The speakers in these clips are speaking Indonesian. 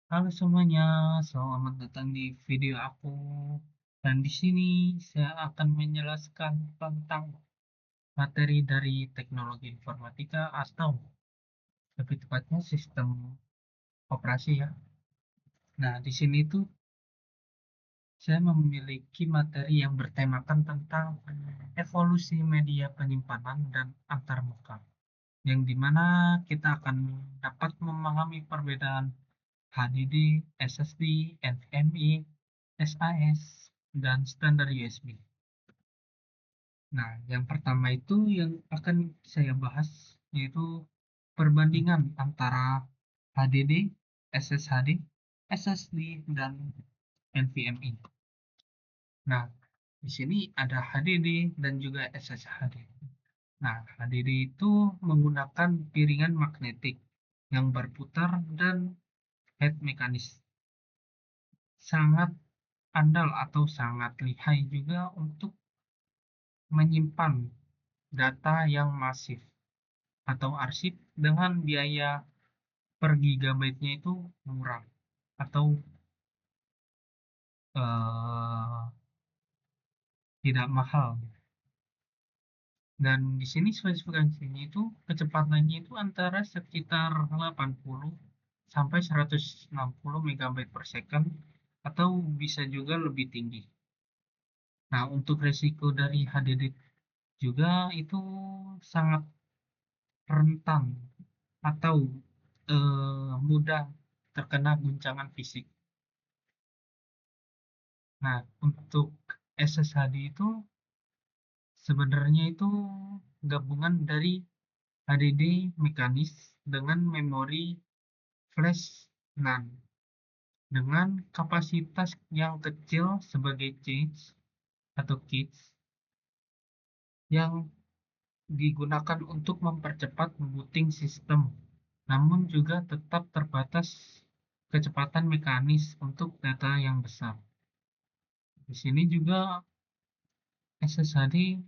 Halo semuanya, selamat datang di video aku. Dan di sini saya akan menjelaskan tentang materi dari teknologi informatika atau lebih tepatnya sistem operasi ya. Nah, di sini tuh saya memiliki materi yang bertemakan tentang evolusi media penyimpanan dan antarmuka, yang dimana kita akan dapat memahami perbedaan HDD, SSD, NVMe, SAS, dan standar USB. Nah, yang pertama itu yang akan saya bahas yaitu perbandingan antara HDD, SSHD, SSD, dan NVMe. Nah, di sini ada HDD dan juga SSHD. Nah, HDD itu menggunakan piringan magnetik yang berputar dan head mekanis. Sangat andal atau sangat lihai juga untuk menyimpan data yang masif atau arsip dengan biaya per gigabyte-nya itu murah atau eh, tidak mahal. Dan di sini spesifikasinya itu kecepatannya itu antara sekitar 80 sampai 160 megabyte per second atau bisa juga lebih tinggi. Nah, untuk resiko dari HDD juga itu sangat rentan atau mudah terkena guncangan fisik. Nah, untuk SSHD itu sebenarnya itu gabungan dari HDD mekanis dengan memori flash NAND dengan kapasitas yang kecil sebagai cache atau cache yang digunakan untuk mempercepat booting sistem, namun juga tetap terbatas kecepatan mekanis untuk data yang besar. Di sini juga SSHD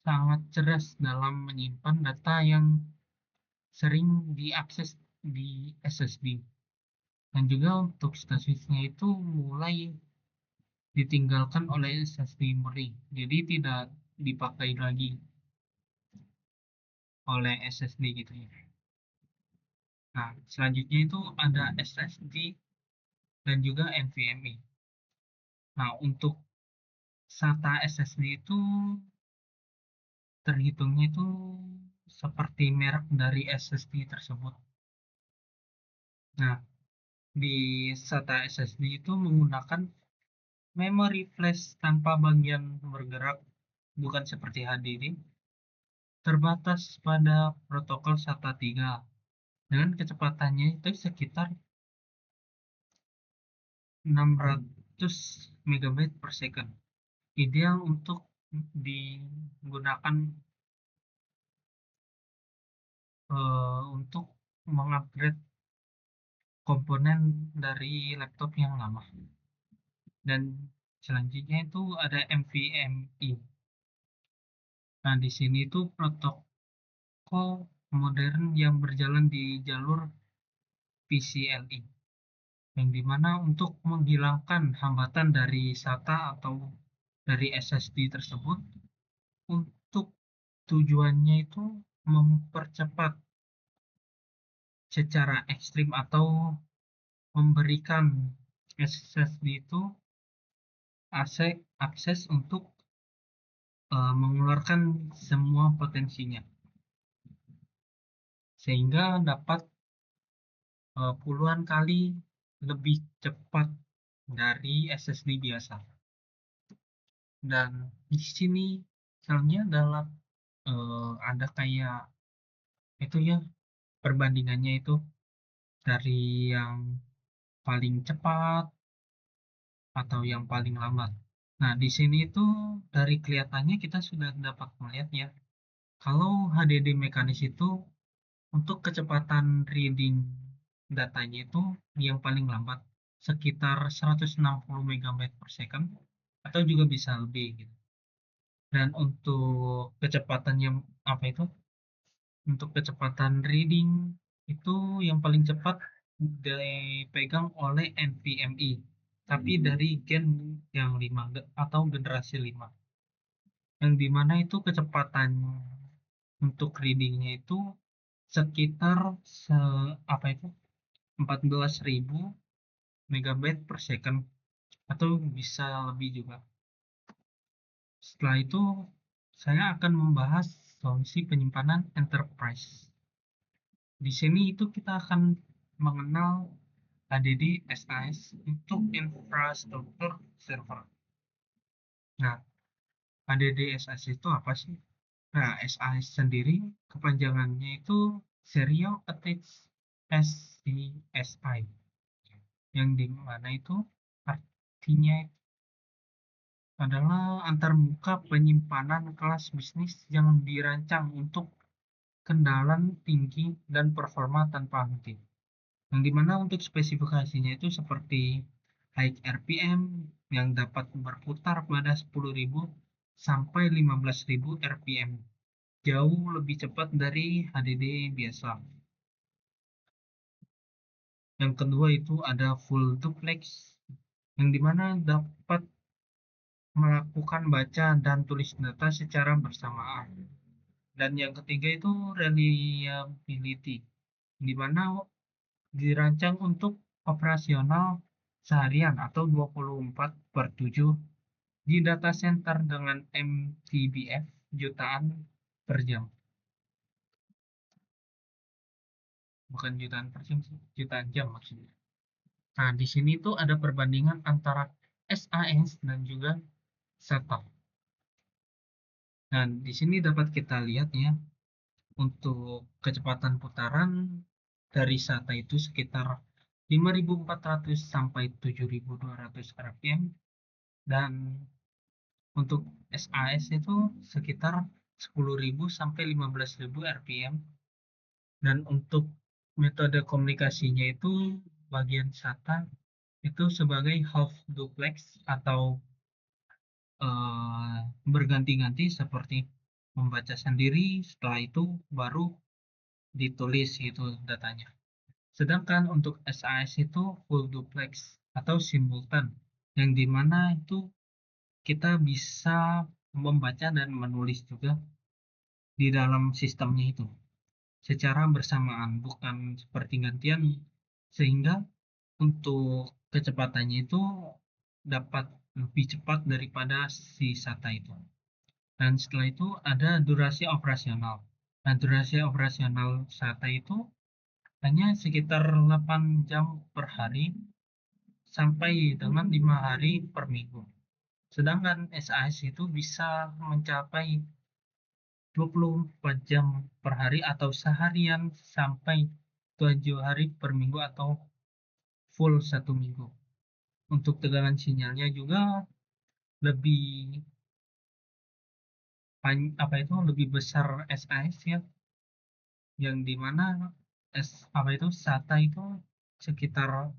sangat cerdas dalam menyimpan data yang sering diakses di SSD. Dan juga untuk statusnya itu mulai ditinggalkan oleh SSD murni. Jadi tidak dipakai lagi oleh SSD gitu ya. Nah, selanjutnya itu ada SSD dan juga NVMe. Nah, untuk SATA SSD itu terhitungnya itu seperti merek dari SSD tersebut. Nah, di SATA SSD itu menggunakan memori flash tanpa bagian bergerak, bukan seperti HDD, terbatas pada protokol SATA 3 dengan kecepatannya itu sekitar 600 megabyte per second. Ideal untuk digunakan untuk mengupgrade komponen dari laptop yang lama. Dan selanjutnya itu ada NVMe. Nah, di sini itu protokol modern yang berjalan di jalur PCLE, yang dimana untuk menghilangkan hambatan dari SATA atau dari SSD tersebut, untuk tujuannya itu mempercepat secara ekstrim atau memberikan SSD itu akses untuk mengeluarkan semua potensinya sehingga dapat puluhan kali lebih cepat dari SSD biasa. Dan di sini misalnya dalam ada kayak itu ya perbandingannya itu dari yang paling cepat atau yang paling lambat. Nah, di sini itu dari kelihatannya kita sudah dapat melihat ya, kalau HDD mekanis itu untuk kecepatan reading datanya itu yang paling lambat sekitar 160 megabyte per second atau juga bisa lebih gitu. Dan untuk kecepatan yang apa itu? Untuk kecepatan reading itu yang paling cepat dipegang oleh NVMe, tapi dari Gen yang 5 atau generasi 5. Yang dimana itu kecepatan untuk readingnya itu sekitar apa itu 14.000 megabyte per second atau bisa lebih juga. Setelah itu saya akan membahas solusi penyimpanan enterprise. Di sini itu kita akan mengenal HDD SAS untuk infrastruktur server. Nah, HDD SAS itu apa sih? Nah, SAS sendiri kepanjangannya itu Serial Attached SCSI, yang dimana itu artinya adalah antarmuka penyimpanan kelas bisnis yang dirancang untuk kendalan tinggi dan performa tanpa henti. Yang dimana untuk spesifikasinya itu seperti high RPM yang dapat berputar pada 10.000 sampai 15.000 RPM, jauh lebih cepat dari HDD biasa. Yang kedua itu ada full duplex, yang dimana dapat melakukan baca dan tulis data secara bersamaan. Dan yang ketiga itu reliability, di mana dirancang untuk operasional seharian atau 24/7 di data center dengan MTBF jutaan per jam. Bukan jutaan per jam sih, jutaan jam maksudnya. Nah, di sini tuh ada perbandingan antara SAS dan juga SATA. Dan di sini dapat kita lihat ya, untuk kecepatan putaran dari SATA itu sekitar 5.400 sampai 7.200 rpm, dan untuk SAS itu sekitar 10.000 sampai 15.000 rpm. Dan untuk metode komunikasinya itu bagian SATA itu sebagai half duplex atau berganti-ganti seperti membaca sendiri, setelah itu baru ditulis gitu datanya. Sedangkan untuk SAS itu full duplex atau simultan, yang dimana itu kita bisa membaca dan menulis juga di dalam sistemnya itu secara bersamaan, bukan seperti gantian, sehingga untuk kecepatannya itu dapat lebih cepat daripada si SATA itu. Dan setelah itu ada durasi operasional. Nah, durasi operasional SATA itu hanya sekitar 8 jam per hari sampai dengan 5 hari per minggu. Sedangkan SAS itu bisa mencapai 24 jam per hari atau seharian sampai 7 hari per minggu atau full 1 minggu. Untuk tegangan sinyalnya juga lebih lebih besar SAS ya, yang dimana SATA itu sekitar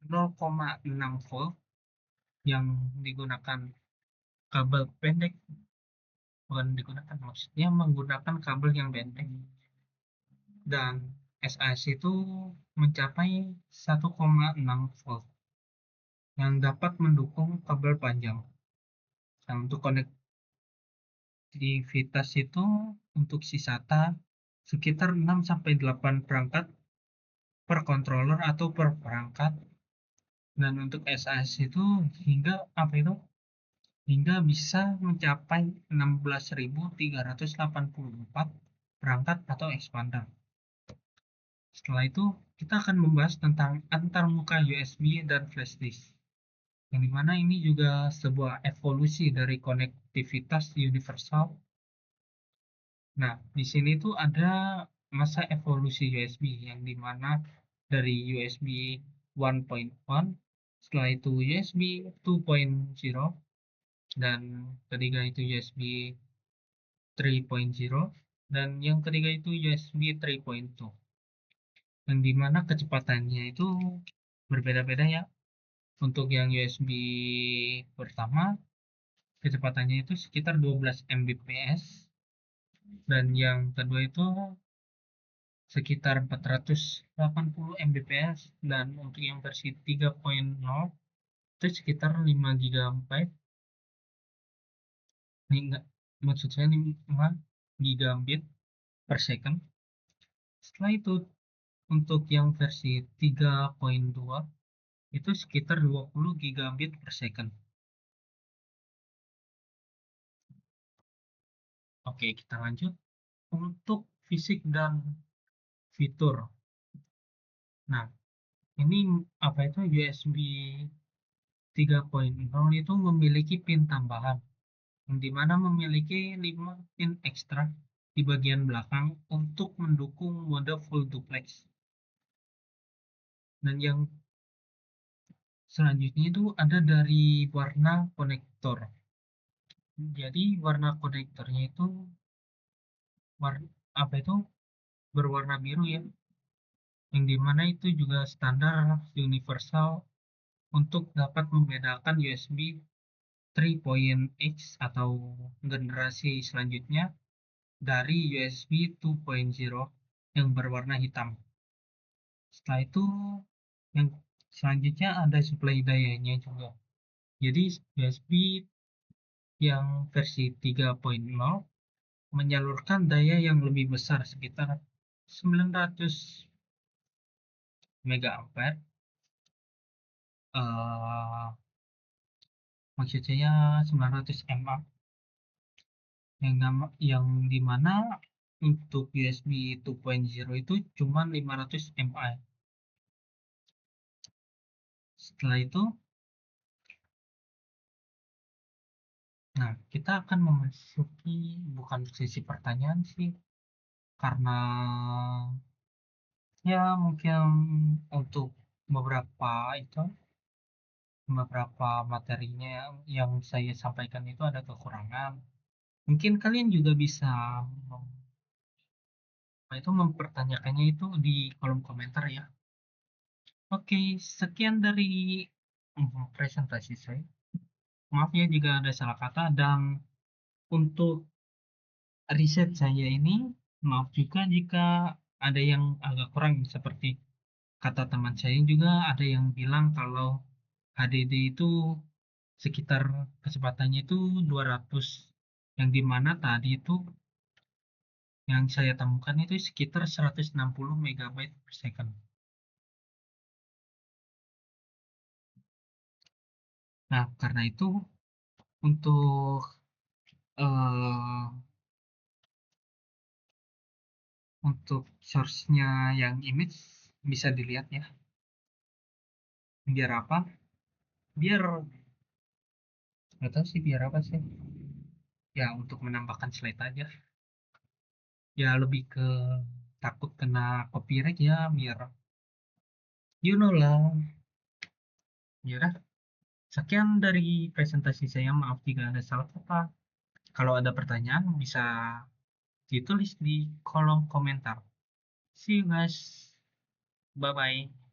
0,6 volt yang digunakan kabel pendek, bukan digunakan, maksudnya menggunakan kabel yang pendek. Dan SAS itu mencapai 1,6 volt yang dapat mendukung kabel panjang. Nah, untuk konektivitas itu untuk si SATA sekitar 6 sampai 8 perangkat per controller atau per perangkat, dan untuk SAS itu hingga bisa mencapai 16.384 perangkat atau expander. Setelah itu kita akan membahas tentang antarmuka USB dan flash disk, yang dimana ini juga sebuah evolusi dari konektivitas universal. Nah, di sini tuh ada masa evolusi USB, yang dimana dari USB 1.1, setelah itu USB 2.0, dan ketiga itu USB 3.0, dan yang ketiga itu USB 3.2, yang dimana kecepatannya itu berbeda-beda ya. Untuk yang USB pertama kecepatannya itu sekitar 12 Mbps, dan yang kedua itu sekitar 480 Mbps, dan untuk yang versi 3.0 itu sekitar 5 GB. Ini enggak, maksud saya 5 gigabit per second. Setelah itu untuk yang versi 3.2 itu sekitar 20 gigabit per second. Oke, kita lanjut untuk fisik dan fitur. Nah, ini apa itu USB 3.0 itu memiliki pin tambahan, yang dimana memiliki 5 pin ekstra di bagian belakang untuk mendukung mode full duplex. Dan yang selanjutnya itu ada dari warna konektor. Jadi warna konektornya itu warna apa itu berwarna biru ya, yang dimana itu juga standar universal untuk dapat membedakan USB 3.x atau generasi selanjutnya dari USB 2.0 yang berwarna hitam. Setelah itu yang selanjutnya ada suplai dayanya juga. Jadi USB yang versi 3.0 menyalurkan daya yang lebih besar sekitar 900 MA. Maksud saya 900 mA, yang dimana untuk USB 2.0 itu cuma 500 mA. Setelah itu, nah kita akan memasuki bukan sesi pertanyaan sih, karena ya mungkin untuk beberapa materinya yang saya sampaikan itu ada kekurangan. Mungkin kalian juga bisa mempertanyakannya itu di kolom komentar ya. Oke, sekian dari presentasi saya. Maaf ya jika ada salah kata, dan untuk riset saya ini, maaf juga jika ada yang agak kurang, seperti kata teman saya juga ada yang bilang kalau HDD itu sekitar kecepatannya itu 200, yang dimana tadi itu yang saya temukan itu sekitar 160 megabyte per second. Nah, karena itu untuk eh, untuk source-nya yang image bisa dilihat ya. Biar apa? Biar nggak tahu sih biar apa sih. Ya untuk menambahkan slide aja. Ya lebih ke takut kena copyright ya, biar you know lah. Ya udah, sekian dari presentasi saya. Maaf jika ada salah kata. Kalau ada pertanyaan bisa ditulis di kolom komentar. See you guys. Bye bye.